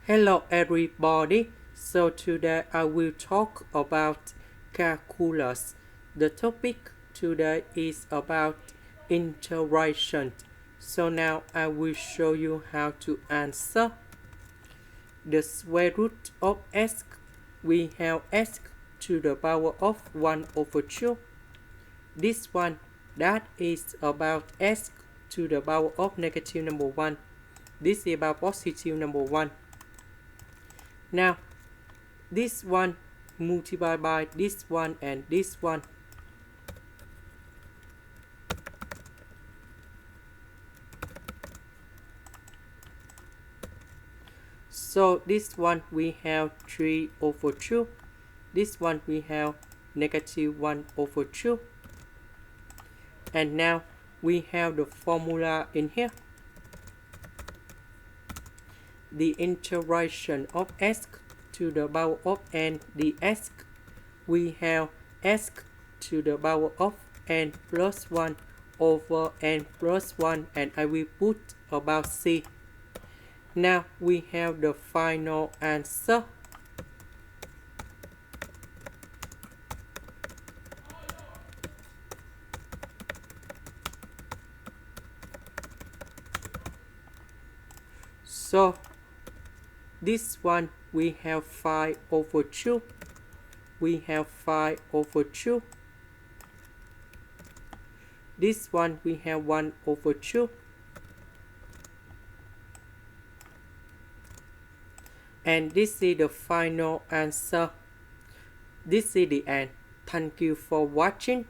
Hello everybody. So today I will talk about calculus. The topic today is about integration. So now I will show you how to answer. The square root of x, we have x to the power of 1 over 2. This one, that is about x to the power of negative number 1. This is about positive number 1. Now, this one multiplied by this one and this one. So this one we have 3 over 2. This one we have negative 1 over 2. And now we have the formula in here. The integration of x to the power of n dx. We have x to the power of n plus 1 over n plus 1, and I will put about c. Now we have the final answer. So this one we have 5 over 2. We have 5 over 2. This one we have 1 over 2. And this is the final answer. This is the end. Thank you for watching.